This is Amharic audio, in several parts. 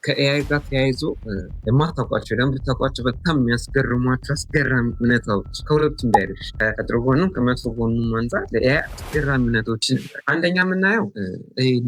ከኤአይ ጋር ተያይዞ የማታውቋቸው ደግሞ ብታውቋቸው በጣም የሚያስገርሟቸው አስገራሚ እውነታዎች ከሁለቱም ዳይሬክሽ ከጥሩ ጎኑም ከመጥፎ ጎኑም አንጻር ለኤአይ አስገራሚ እውነቶችን አንደኛ የምናየው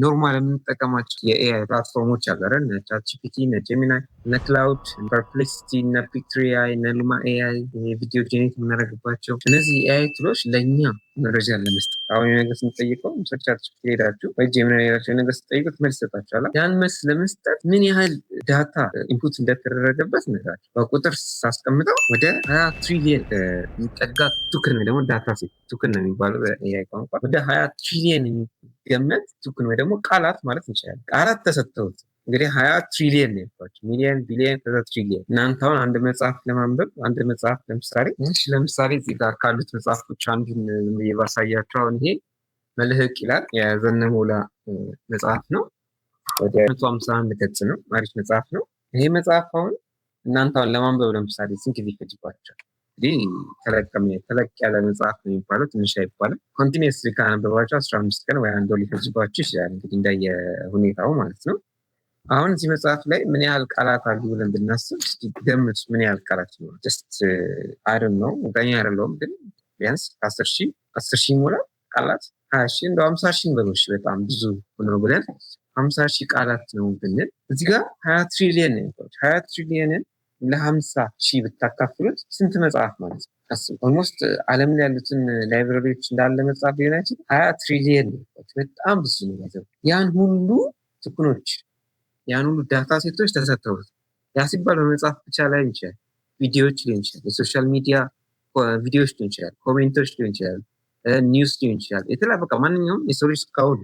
ኖርማል የምንጠቀማቸው የኤአይ ፕላትፎርሞች አገረ ቻት ጂፒቲ፣ ጀሚናይ፣ ክላውድ፣ ፐርፕሌክሲቲ፣ ፒክትሪ ኤአይ፣ ሉማ ኤአይ ቪዲዮ ጄኔሬት የምናደርግባቸው እነዚህ ኤአይ ቱሎች ለእኛ መረጃ ለመስጠት አሁን የነገር ስንጠይቀው ሰርቻት ሄዳችሁ ወይ ጀሚናይ ሄዳችሁ የነገር ስንጠይቁት መልስ ይሰጣችኋል። ያን መልስ ለመስጠት ምን ያህል ዳታ ኢንፑት እንደተደረገበት ነግራችሁ በቁጥር ሳስቀምጠው ወደ 20 ትሪሊየን የሚጠጋ ቱክን ወይ ደግሞ ዳታ ሴት ቱክን ነው የሚባለው በኤአይ ቋንቋ ወደ 20 ትሪሊየን የሚገመት ቱክን ወይ ደግሞ ቃላት ማለት እንችላለን። ቃላት ተሰጥተውት እንግዲህ 20 ትሪሊየን ነው ያልኳቸው። ሚሊየን፣ ቢሊየን፣ ከዛ ትሪሊየን። እናንተ አሁን አንድ መጽሐፍ ለማንበብ አንድ መጽሐፍ ለምሳሌ እዚህ ጋር ካሉት መጽሐፎች አንዱን ባሳያቸው አሁን ይሄ መልህቅ ይላል የዘነበላ መጽሐፍ ነው። ወደ 151 ገጽ ነው። አሪፍ መጽሐፍ ነው። ይሄ መጽሐፍ አሁን እናንተ አሁን ለማንበብ ለምሳሌ ስንት ጊዜ ይፈጅባቸዋል? እንግዲህ ተለቅ ያለ መጽሐፍ ነው የሚባለው፣ ትንሽ አይባልም። ኮንቲኒየስሊ ካነበባቸው 15 ቀን ወይ አንድ ወር ሊፈጅባቸው ይችላል። እንግዲህ እንደየ ሁኔታው ማለት ነው። አሁን እዚህ መጽሐፍ ላይ ምን ያህል ቃላት አሉ ብለን ብናስብ ገምቱ። ምን ያህል ቃላት ነው? ጀስት አይደን ነው ጋኛ አይደለውም፣ ግን ቢያንስ 10 ሺህ ይሞላል ቃላት 20 ሺህ እንደው 50 ሺህ በሎሽ በጣም ብዙ ሆኖ ብለን 50 ሺህ ቃላት ነው ብንል እዚህ ጋር 20 ትሪሊየን ነው። 20 ትሪሊየንን ለ50 ሺህ ብታካፍሉት ስንት መጽሐፍ ማለት ነው? አስቡ። ኦልሞስት ዓለም ላይ ያሉትን ላይብራሪዎች እንዳለ መጽሐፍ ሊሆናችን 20 ትሪሊየን ነው። በጣም ብዙ ነው። ያን ሁሉ ትኩኖች ያን ሁሉ ዳታ ሴቶች ተሰጥተውት ያ ሲባል በመጽሐፍ ብቻ ላይ ይችላል፣ ቪዲዮዎች ሊሆን ይችላል፣ የሶሻል ሚዲያ ቪዲዮዎች ሊሆን ይችላል፣ ኮሜንቶች ሊሆን ይችላል፣ ኒውስ ሊሆን ይችላል። የተለያዩ በቃ ማንኛውም የሰው ልጅ እስካሁን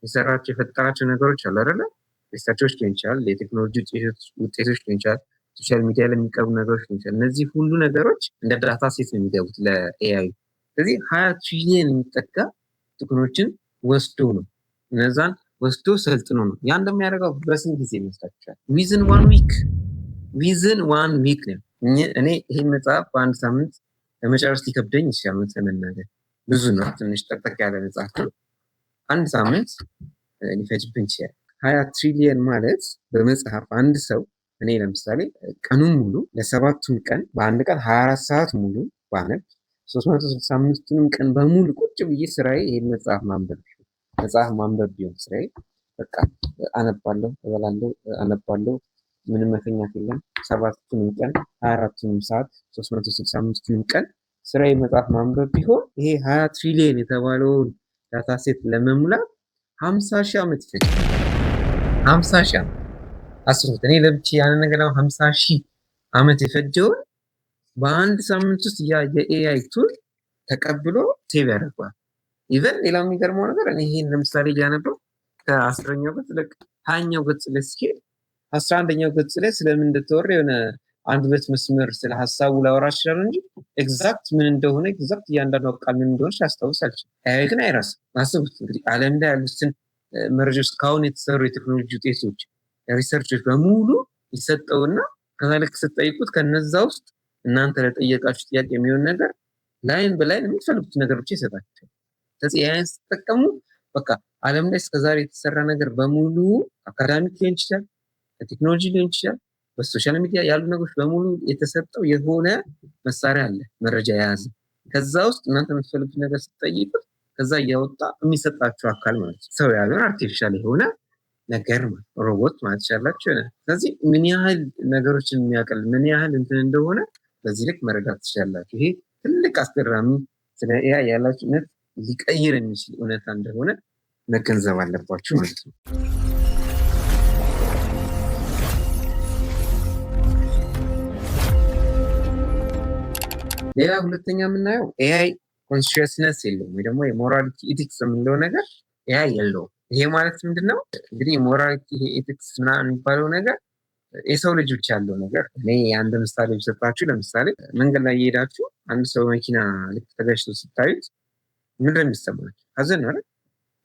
የሰራቸው የፈጠራቸው ነገሮች አሉ አይደለ? ሪሰርቾች ሊሆን ይችላል፣ የቴክኖሎጂ ውጤቶች ሊሆን ይችላል፣ ሶሻል ሚዲያ ላይ የሚቀርቡ ነገሮች ሊሆን ይችላል። እነዚህ ሁሉ ነገሮች እንደ ዳታ ሴት ነው የሚገቡት ለኤአይ። ስለዚህ 20 ትሪሊየን የሚጠጋ ጥቅኖችን ወስዶ ነው እነዛን ወስዶ ሰልጥኖ ነው። ያ እንደሚያደርገው በስንት ጊዜ ይመስላችኋል? ዊዝን ዋን ዊክ ነው። እኔ ይሄን መጽሐፍ በአንድ ሳምንት ለመጨረስ ሊከብደኝ ይችላል ለመናገር። ብዙ ነው፣ ትንሽ ጠቅጠቅ ያለ መጽሐፍ ነው። አንድ ሳምንት ሊፈጅብን ይችላል። 20 ትሪሊየን ማለት በመጽሐፍ አንድ ሰው እኔ ለምሳሌ ቀኑን ሙሉ ለሰባቱም ቀን በአንድ ቀን 24 ሰዓት ሙሉ ባነብ 365ቱንም ቀን በሙሉ ቁጭ ብዬ ስራዬ ይሄን መጽሐፍ ማንበብ ቢሆን ስራዬ በቃ አነባለሁ፣ እበላለሁ፣ አነባለሁ፣ ምንም መተኛት የለም። ሰባቱንም ቀን 24ቱንም ሰዓት 365ቱንም ቀን ስራዬ መጽሐፍ ማንበብ ቢሆን ይሄ 20 ትሪሊየን የተባለውን ዳታ ሴት ለመሙላት 50 ሺህ ዓመት ይፈጃል። 50 ሺህ ዓመት አስቡት። እኔ ለብቻ ያን ነገር 50 ሺህ ዓመት የፈጀውን በአንድ ሳምንት ውስጥ የኤአይ ቱል ተቀብሎ ሴቭ ያደርገዋል። ኢቨን ሌላ የሚገርመው ነገር እኔ ይሄን ለምሳሌ እያነበው ከ10ኛው ገጽ ላይ 20ኛው ገጽ ላይ ሲሄድ 11ኛው ገጽ ላይ ስለምን እንደተወራ የሆነ አንድ ሁለት መስመር ስለ ሀሳቡ ላወራ ይችላል እንጂ ኤግዛክት ምን እንደሆነ ኤግዛክት እያንዳንዱ ቃል ምን እንደሆነ ያስታውስ አልችልም። ኤአይ ግን አይረሳም። አስቡት እንግዲህ ዓለም ላይ ያሉትን መረጃዎች እስካሁን የተሰሩ የቴክኖሎጂ ውጤቶች ሪሰርቾች በሙሉ ይሰጠውና ከዛ ልክ ስትጠይቁት ከነዛ ውስጥ እናንተ ለጠየቃችሁ ጥያቄ የሚሆን ነገር ላይን በላይን የምትፈልጉት ነገር ብቻ ይሰጣቸው። ስለዚህ ኤአይን ስትጠቀሙ በቃ ዓለም ላይ እስከዛሬ የተሰራ ነገር በሙሉ አካዳሚክ ሊሆን ይችላል፣ ቴክኖሎጂ ሊሆን ይችላል፣ በሶሻል ሚዲያ ያሉ ነገሮች በሙሉ የተሰጠው የሆነ መሳሪያ አለ መረጃ የያዘ። ከዛ ውስጥ እናንተ የምትፈልጉት ነገር ስትጠይቁት ከዛ እያወጣ የሚሰጣችሁ አካል ማለት ነው። ሰው ያልሆነ አርቲፊሻል የሆነ ነገር ማለት ሮቦት ማለት ይችላላችሁ። ስለዚህ ምን ያህል ነገሮችን የሚያቀል ምን ያህል እንትን እንደሆነ በዚህ ልክ መረዳት ትችላላችሁ። ይሄ ትልቅ አስገራሚ ስለ ኤአይ ያላችሁ እውነት ሊቀይር የሚችል እውነታ እንደሆነ መገንዘብ አለባችሁ ማለት ነው። ሌላ ሁለተኛ የምናየው ኤአይ ኮንሽስነስ የለውም ወይ ደግሞ የሞራሊቲ ኢቲክስ የምንለው ነገር ኤአይ የለውም። ይሄ ማለት ምንድነው? እንግዲህ ሞራሊቲ ኢቲክስ ምናምን የሚባለው ነገር የሰው ልጅ ብቻ ያለው ነገር። እኔ አንድ ምሳሌ ብሰጣችሁ፣ ለምሳሌ መንገድ ላይ እየሄዳችሁ አንድ ሰው መኪና ልክ ተገጭቶ ስታዩት ምንድን ነው የሚሰማችሁ? ሀዘን ነው አይደል?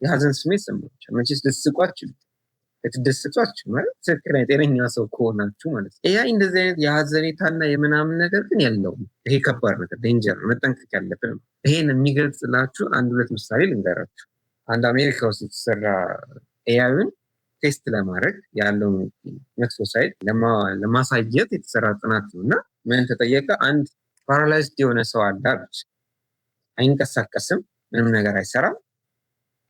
የሀዘን ስሜት ይሰማችኋል። መቼስ ልትስቋችሁ ልትደሰቷችሁ ማለት ትክክለኛ ጤነኛ ሰው ከሆናችሁ ማለት ነው። ኤአይ እንደዚህ አይነት የሀዘኔታና የምናምን ነገር ግን የለውም። ይሄ ከባድ ነገር ዴንጀር ነው፣ መጠንቀቅ ያለብን ነው። ይሄን የሚገልጽላችሁ አንድ ሁለት ምሳሌ ልንገራችሁ። አንድ አሜሪካ ውስጥ የተሰራ ኤአይን ቴስት ለማድረግ ያለው መጥፎ ሳይድ ለማሳየት የተሰራ ጥናት ነው እና ምን ተጠየቀ? አንድ ፓራላይዝድ የሆነ ሰው አለ አሉት። አይንቀሳቀስም፣ ምንም ነገር አይሰራም።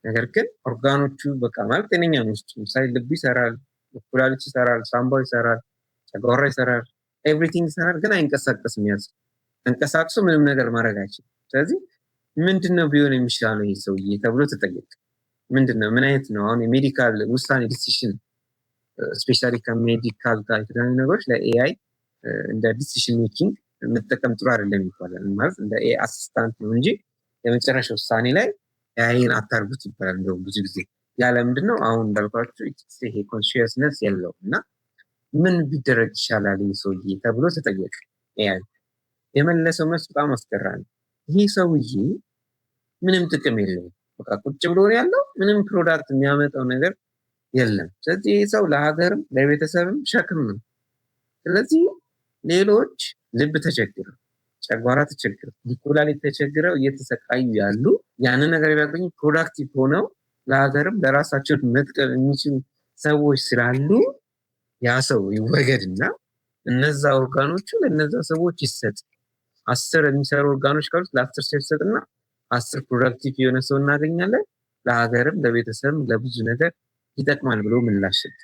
ነገር ግን ኦርጋኖቹ በቃ ማለት ጤነኛ ነው። ውስጡ ለምሳሌ ልቡ ይሰራል፣ ኩላሊት ይሰራል፣ ሳምባው ይሰራል፣ ጨጓራ ይሰራል፣ ኤቭሪቲንግ ይሰራል፣ ግን አይንቀሳቀስም። ያዝ ተንቀሳቅሶ ምንም ነገር ማድረግ አይችልም። ስለዚህ ምንድነው ቢሆን የሚሻለው ይህ ሰውዬ ተብሎ ተጠየቀ። ምንድነው ምን አይነት ነው አሁን የሜዲካል ውሳኔ ዲሲሽን ስፔሻሊ ከሜዲካል ጋር የተገናኙ ነገሮች ለኤአይ እንደ ዲሲሽን ሜኪንግ መጠቀም ጥሩ አይደለም ይባላል። ማለት እንደ ኤአይ አሲስታንት ነው እንጂ የመጨረሻ ውሳኔ ላይ ኤአይን አታርጉት ይባላል። እንደውም ብዙ ጊዜ ያለ ምንድነው አሁን እንዳልኳችሁ ይሄ ኮንሺየስነስ የለውም እና ምን ቢደረግ ይሻላል ይህ ሰውዬ ተብሎ ተጠየቀ። ኤአይ የመለሰው መልስ በጣም አስገራሚ። ይህ ሰውዬ ምንም ጥቅም የለውም፣ በቃ ቁጭ ብሎ ያለው ምንም ፕሮዳክት የሚያመጣው ነገር የለም። ስለዚህ ይህ ሰው ለሀገርም ለቤተሰብም ሸክም ነው። ስለዚህ ሌሎች ልብ ተቸግረው፣ ጨጓራ ተቸግረው፣ ኩላሊት ተቸግረው እየተሰቃዩ ያሉ ያንን ነገር ቢያገኙ ፕሮዳክቲቭ ሆነው ለሀገርም ለራሳቸው መጥቀም የሚችሉ ሰዎች ስላሉ ያ ሰው ይወገድና እነዛ ኦርጋኖቹ ለነዛ ሰዎች ይሰጥ። 10 የሚሰሩ ኦርጋኖች ካሉት ለ10 ሰው ይሰጥና 10 ፕሮዳክቲቭ የሆነ ሰው እናገኛለን። ለሀገርም ለቤተሰብም ለብዙ ነገር ይጠቅማል ብሎ ምላሽ ሰጠ።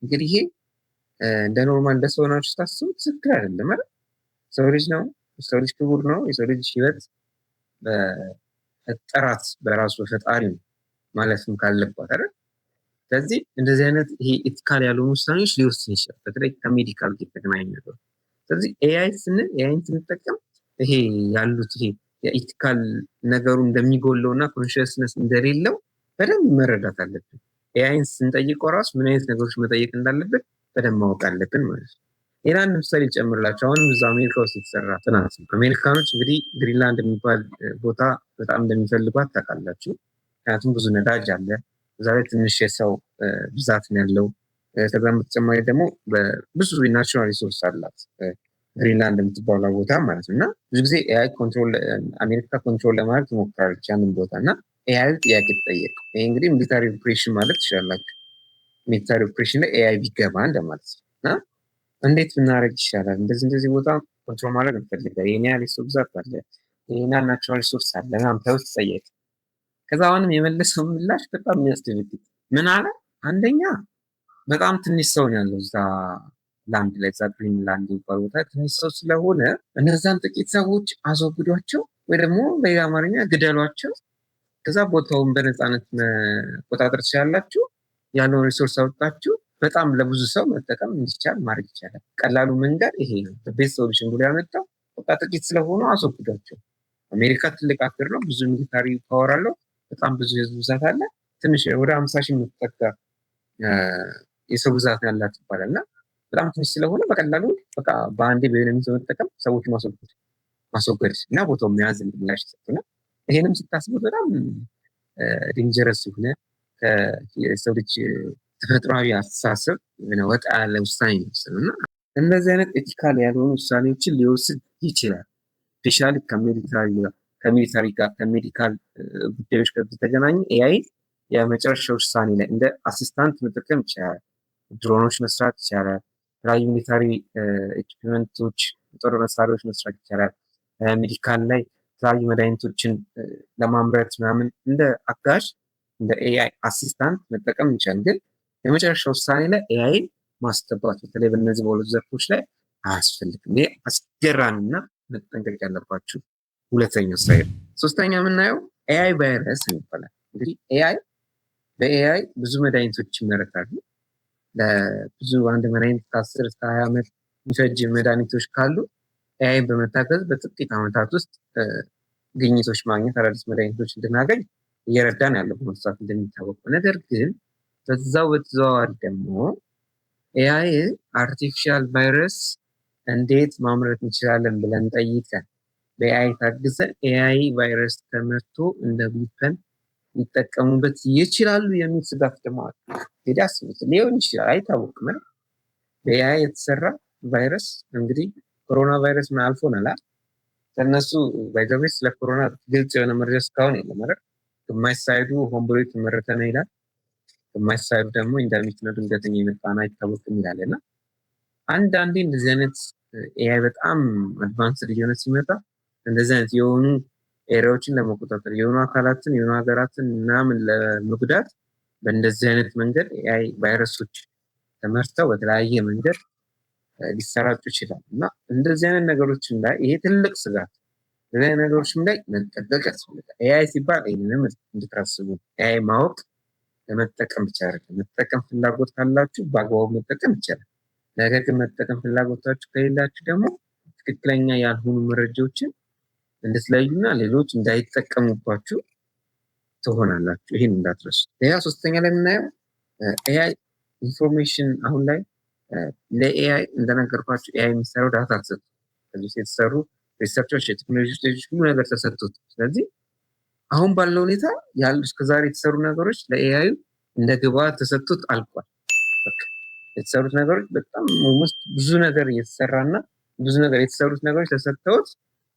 እንግዲህ ይሄ እንደ ኖርማል እንደ ሰው ናችሁ ስታስቡት ትክክል አይደለም አይደል? ሰው ልጅ ነው፣ ሰው ልጅ ክቡር ነው። የሰው ልጅ ህይወት በፈጠራት በራሱ ፈጣሪ ነው ማለትም ካለባት አይደል? ስለዚህ እንደዚህ አይነት ይሄ ኢቲካል ያልሆኑ ውሳኔዎች ሊወስን ይችላል፣ በተለይ ከሜዲካል ጋር የተገናኙ ነገሮች። ስለዚህ ኤአይ ስንል ኤአይን ስንጠቀም ይሄ ያሉት ይሄ የኢቲካል ነገሩ እንደሚጎለው እና ኮንሽስነስ እንደሌለው በደንብ መረዳት አለብን። ኤአይን ስንጠይቀው ራሱ ምን አይነት ነገሮች መጠየቅ እንዳለብን በደንብ ማወቅ አለብን ማለት ነው። ሌላ አንድ ምሳሌ ጨምርላቸው። አሁንም እዛ አሜሪካ ውስጥ የተሰራ ጥናት ነው። አሜሪካኖች እንግዲህ ግሪንላንድ የሚባል ቦታ በጣም እንደሚፈልጓት ታውቃላችሁ። ምክንያቱም ብዙ ነዳጅ አለ፣ እዛ ላይ ትንሽ የሰው ብዛት ነው ያለው። ከዛም በተጨማሪ ደግሞ ብዙ ናቹራል ሪሶርስ አላት ግሪንላንድ የምትባለው ቦታ ማለት ነው። እና ብዙ ጊዜ ኤአይ አሜሪካ ኮንትሮል ለማድረግ ትሞክራለች ያንን ቦታ እና ኤአይ ጥያቄ ተጠየቀ። ይሄ እንግዲህ ሚሊታሪ ኦፕሬሽን ማለት ትችላላችሁ። ሚሊታሪ ኦፕሬሽን ላይ ኤአይ ቢገባ እንደማለት ነው እና እንዴት ብናደርግ ይሻላል? እንደዚህ ቦታ ኮንትሮል ማድረግ እንፈልጋለን፣ ይሄን ያህል የሰው ብዛት አለ፣ ይሄን ያህል ናቹራል ሪሶርስ አለ ምናምን ተብሎ ተጠየቀ። ከዛ አሁንም የመለሰው ምላሽ በጣም የሚያስደነግጥ ምን አለ? አንደኛ በጣም ትንሽ ሰው ነው ያለው እዛ ላንድ ላይ፣ እዛ ግሪንላንድ የሚባል ቦታ ትንሽ ሰው ስለሆነ እነዛን ጥቂት ሰዎች አስወግዷቸው ወይ ደግሞ በሌላ አማርኛ ግደሏቸው። ከዛ ቦታውን በነፃነት መቆጣጠር ትችላላችሁ። ያለውን ሪሶርስ አውጣችሁ በጣም ለብዙ ሰው መጠቀም እንዲቻል ማድረግ ይቻላል። ቀላሉ መንገድ ይሄ ነው። ቤስት ሶሉሽን ብሎ ያመጣው በቃ ጥቂት ስለሆኑ አስወግዷቸው። አሜሪካ ትልቅ ሀገር ነው፣ ብዙ ሚሊታሪ ፓወር አለው፣ በጣም ብዙ የህዝብ ብዛት አለ። ትንሽ ወደ 50 ሺህ የምትጠጋ የሰው ብዛት ያላት ይባላል እና በጣም ትንሽ ስለሆነ በቀላሉ በቃ በአንዴ በዩኒት መጠቀም ሰዎች ማስወገድ እና ቦታው መያዝ እንድላሽ ሰጡና ይሄንም ስታስቡት በጣም ዴንጀረስ የሆነ የሰው ልጅ ተፈጥሯዊ አስተሳሰብ ወጣ ያለ ውሳኔ ነው እና እንደዚህ አይነት ኤቲካል ያልሆኑ ውሳኔዎችን ሊወስድ ይችላል። ስፔሻሊ ከሚሊታሪ ጋር ከሜዲካል ጉዳዮች ጋር ተገናኘ ኤአይ የመጨረሻ ውሳኔ ላይ እንደ አሲስታንት መጠቀም ይቻላል። ድሮኖች መስራት ይቻላል። የተለያዩ ሚሊታሪ ኤኩፕመንቶች፣ ጦር መሳሪያዎች መስራት ይቻላል። ሜዲካል ላይ የተለያዩ መድኃኒቶችን ለማምረት ምናምን እንደ አጋዥ እንደ ኤአይ አሲስታንት መጠቀም ይቻላል። ግን የመጨረሻ ውሳኔ ላይ ኤአይን ማስገባት በተለይ በእነዚህ በሁለት ዘርፎች ላይ አያስፈልግም። ይሄ አስገራሚና መጠንቀቅ ያለባችሁ ሁለተኛው ሳይድ። ሶስተኛ የምናየው ኤአይ ቫይረስ ይባላል። እንግዲህ በኤአይ ብዙ መድኃኒቶች ይመረታሉ። ለብዙ አንድ መድኃኒት ከ10 እስከ 20 ዓመት የሚፈጅ መድኃኒቶች ካሉ ኤአይን በመታገዝ በጥቂት ዓመታት ውስጥ ግኝቶች ማግኘት አዳዲስ መድኃኒቶች እንድናገኝ እየረዳን ያለው በመስራት እንደሚታወቀው። ነገር ግን በዛው በተዘዋዋሪ ደግሞ ኤአይ አርቲፊሻል ቫይረስ እንዴት ማምረት እንችላለን ብለን ጠይቀን በኤአይ ታግዘን ኤአይ ቫይረስ ተመርቶ እንደ ዊፐን ሊጠቀሙበት ይችላሉ የሚል ስጋት ደግሞ አለ። እንግዲህ አስቡት፣ ሊሆን ይችላል አይታወቅም። በኤአይ የተሰራ ቫይረስ እንግዲህ ኮሮና ቫይረስ ምን አልፎናል። ከነሱ ባይዘዌ ስለ ኮሮና ግልጽ የሆነ መረጃ እስካሁን የለም። ግማሽ ሳይዱ ሆን ብሎ የተመረተ ነው ይላል፣ ግማሽ ሰዓት ደግሞ ኢንተርኔት ነው ድንገተኛ የመጣና አይታወቅም ይላል እና አንዳንዴ እንደዚህ አይነት ኤአይ በጣም አድቫንስድ እየሆነ ሲመጣ እንደዚህ አይነት የሆኑ ኤሪያዎችን ለመቆጣጠር የሆኑ አካላትን የሆኑ ሀገራትን ምናምን ለመጉዳት በእንደዚህ አይነት መንገድ ኤአይ ቫይረሶች ተመርተው በተለያየ መንገድ ሊሰራጩ ይችላል እና እንደዚህ አይነት ነገሮችም ላይ ይሄ ትልቅ ስጋት እንደዚህ አይነት ነገሮችም ላይ መጠንቀቅ ያስፈልጋል። ኤአይ ሲባል ይህንንም እንድታስቡ ኤአይ ማወቅ ለመጠቀም ብቻ አይደለም። መጠቀም ፍላጎት ካላችሁ በአግባቡ መጠቀም ይቻላል። ነገር ግን መጠቀም ፍላጎታችሁ ከሌላችሁ ደግሞ ትክክለኛ ያልሆኑ መረጃዎችን እንድትለዩና ሌሎች እንዳይጠቀሙባችሁ ትሆናላችሁ። ይህን እንዳትረሱ። ሌላ ሶስተኛ ላይ የምናየው ኤአይ ኢንፎርሜሽን አሁን ላይ ለኤአይ እንደነገርኳችሁ ኤአይ የሚሰራው ዳታ ተሰጥቶ ከዚህ የተሰሩ ሪሰርቾች የቴክኖሎጂ ስቴጆች ሁሉ ነገር ተሰጥቶት ስለዚህ አሁን ባለው ሁኔታ ያሉ እስከዛሬ የተሰሩ ነገሮች ለኤአይ እንደ ግብአት ተሰጥቶት አልቋል። የተሰሩት ነገሮች በጣም ውስጥ ብዙ ነገር እየተሰራና ብዙ ነገር የተሰሩት ነገሮች ተሰጥተውት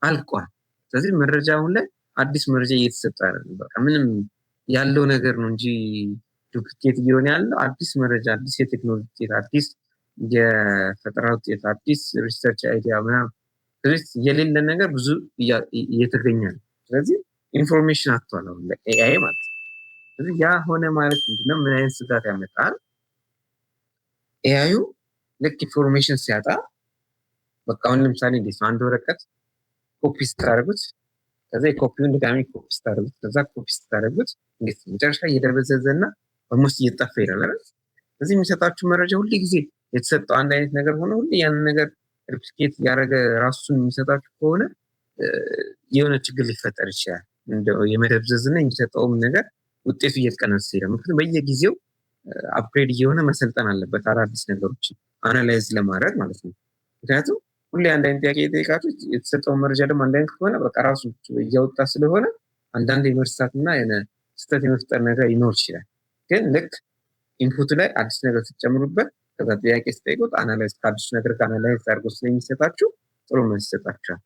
አልቋል። ስለዚህ መረጃ አሁን ላይ አዲስ መረጃ እየተሰጠ አይደለም። በቃ ምንም ያለው ነገር ነው እንጂ ዱፕሊኬት እየሆነ ያለው አዲስ መረጃ፣ አዲስ የቴክኖሎጂ ውጤት፣ አዲስ የፈጠራ ውጤት፣ አዲስ ሪሰርች አይዲያ ምናምን ስለዚህ የሌለ ነገር ብዙ እየተገኘ ነው። ስለዚህ ኢንፎርሜሽን አጥቷል አሁን ለኤአይ ማለት ነው። ስለዚህ ያ ሆነ ማለት ምንድነው? ምን አይነት ስጋት ያመጣል? ኤአዩ ልክ ኢንፎርሜሽን ሲያጣ በቃ አሁን ለምሳሌ እንዴት ነው አንድ ወረቀት ኮፒ ስታደርጉት ከዛ የኮፒውን ድጋሚ ኮፒ ስታደርጉት ከዛ ኮፒ ስታደርጉት እንዴት መጨረሻ እየደበዘዘና ኦልሞስት እየጠፋ ይላል አይደል? ስለዚህ የሚሰጣችሁ መረጃ ሁሉ ጊዜ የተሰጠው አንድ አይነት ነገር ሆነ ሁሉ ያንን ነገር ሪፕሊኬት ያደረገ ራሱን የሚሰጣችሁ ከሆነ የሆነ ችግር ሊፈጠር ይችላል። እንደው የመደብዘዝና የሚሰጠውም ነገር ውጤቱ እየተቀነሰ ይላል። ምክንያቱም በየጊዜው አፕግሬድ እየሆነ መሰልጠን አለበት አዳዲስ ነገሮችን አናላይዝ ለማድረግ ማለት ነው። ምክንያቱም ሁሌ አንድ አይነት ጥያቄ የጠየቃችሁ የተሰጠውን መረጃ ደግሞ አንድ አይነት ከሆነ በቃ ራሱ እያወጣ ስለሆነ አንዳንድ የመርሳትና ስህተት የመፍጠር ነገር ይኖር ይችላል። ግን ልክ ኢንፑቱ ላይ አዲስ ነገር ስትጨምሩበት ከዛ ጥያቄ ስጠይቁት አናላይዝ ከአዲሱ ነገር ከአናላይዝ አድርጎ ስለሚሰጣችሁ ጥሩ መልስ ይሰጣችኋል።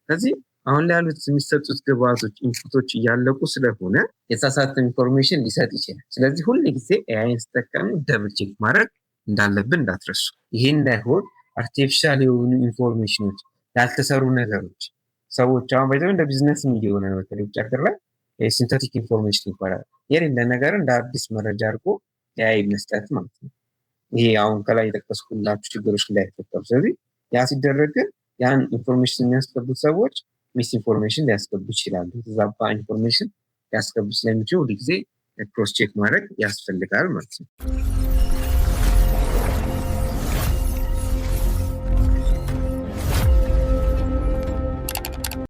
ስለዚህ አሁን ላይ ያሉት የሚሰጡት ግብአቶች ኢንፑቶች እያለቁ ስለሆነ የተሳሳተ ኢንፎርሜሽን ሊሰጥ ይችላል። ስለዚህ ሁል ጊዜ ኤአይን ስትጠቀሙ ደብል ቼክ ማድረግ እንዳለብን እንዳትረሱ። ይሄ እንዳይሆን አርቲፊሻል የሆኑ ኢንፎርሜሽኖች፣ ያልተሰሩ ነገሮች ሰዎች አሁን ባይዘው እንደ ቢዝነስ እየሆነ ነው። በተለይ ውጭ ሀገር ላይ ሲንተቲክ ኢንፎርሜሽን ይባላል። የሌለ ነገር እንደ አዲስ መረጃ አድርጎ ኤአይ መስጠት ማለት ነው። ይሄ አሁን ከላይ የጠቀስኩላችሁ ችግሮች እንዳይፈጠሩ። ስለዚህ ያ ሲደረግ ግን ያን ኢንፎርሜሽን የሚያስገቡት ሰዎች ሚስ ኢንፎርሜሽን ሊያስገቡ ይችላሉ። የተዛባ ኢንፎርሜሽን ሊያስገቡ ስለሚችሉ ሁልጊዜ ክሮስ ቼክ ማድረግ ያስፈልጋል ማለት ነው።